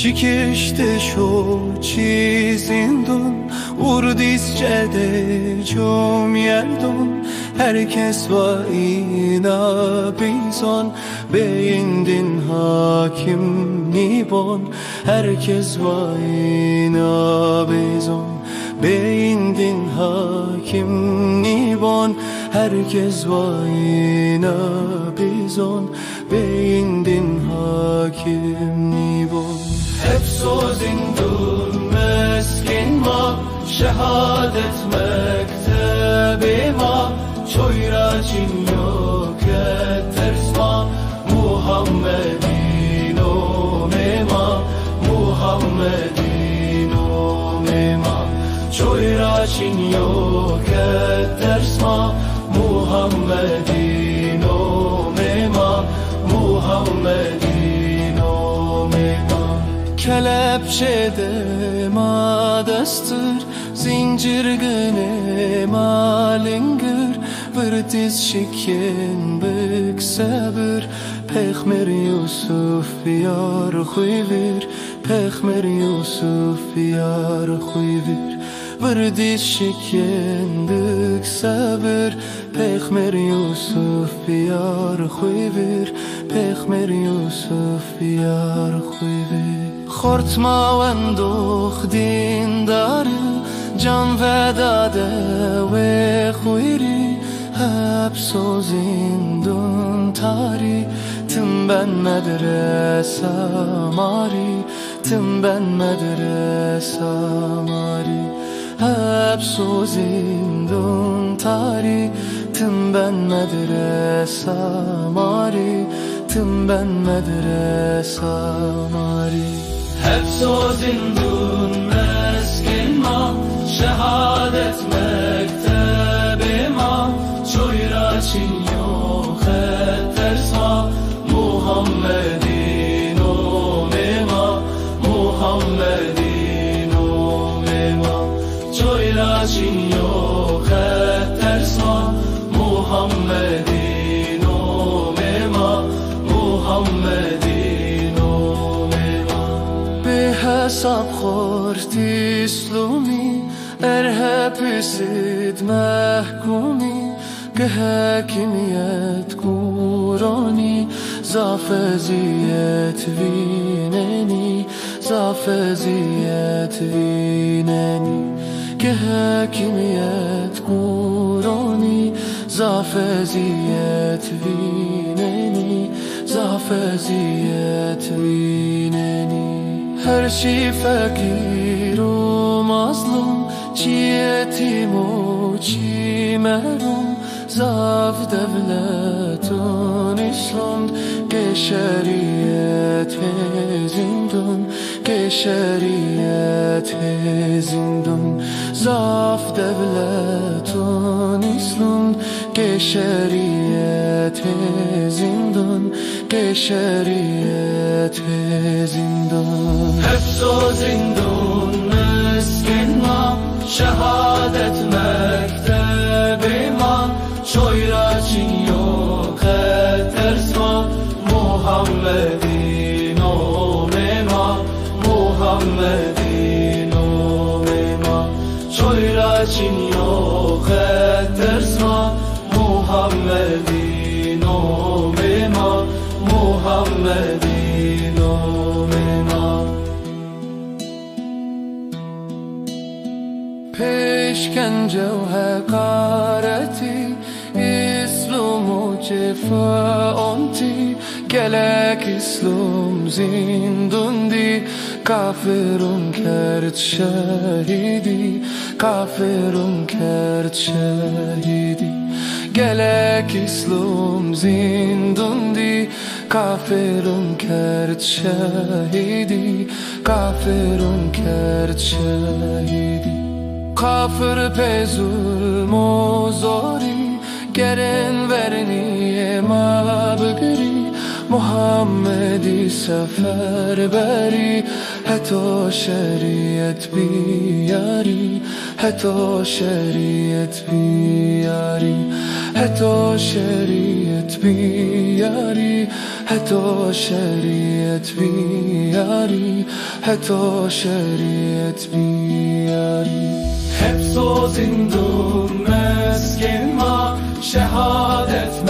شکشته شو چیزیندون وردیسچه ده جمعیدون herkes var ina bizon beyindin hakim nibon herkes var ina bizon beyindin hakim nibon herkes var ina bizon beyindin hakim nibon hep sözündün meskin ma şehadet mektebi ma çoyracın yok ettersma Muhammedin o mema Muhammedin o mema çoyracın yok ettersma Muhammedin o mema Muhammedin o mema kelepçede madastır zincir gene malingir Vırtiz şikin bık sabır Peyğmer Yusuf yar xuyvir Peyğmer Yusuf yar xuyvir Vırtiz şikin bık sabır Peyğmer Yusuf yar xuyvir Peyğmer Yusuf yar xuyvir Xortma venduq dindarı Can vedade ve xuyri hep sozindun tari Tüm ben medrese mari Tüm ben medrese mari Hep sozindun tari Tüm ben medrese mari Tüm ben medrese mari Hep sozindun meskin ma Şehadet mektebi ma Çoyracın yok ettersma Muhammedin o mema Muhammedin o mema Çoyracın yok ettersma Muhammedin o mema Muhammedin o mema Be hesap khorti islumi erhepisid mahkumi که حکمیت قرآنی زافزیت ویننی زافزیت ویننی که حکمیت قرآنی زافزیت ویننی زافزیت ویننی هر چی فقیر و مظلوم چی یتیم و چی محروم Zaf devletun İslam Ke şeriyet zindun Ke şeriyet zindun Zaf devletun İslam Ke şeriyet zindun Ke şeriyet zindun Hep o zindun meskin ma Şehadet mektebi ma Çoyracın yok ettersma Muhammedin o mema Muhammedin o mema Çoyracın yok ettersma Muhammedin o mema Muhammedin o mema Peşkence ve hakareti İslam'u cefa onti Gelek İslam zindundi Kafirun kert şehidi Kafirun kert şehidi Gelek İslam zindundi Kafirun kert şehidi Kafirun kert şehidi Kafir pe zulm o zori Geren verni ma bgri Muhammedi seferberi Hatta şeriyet biyari Hatta şeriyet biyari Hatta şeriyet biyari بیاری، حتی شریعت بیاری، حتی شریعت بیاری. حبس و زندون مسکن ما، شهادت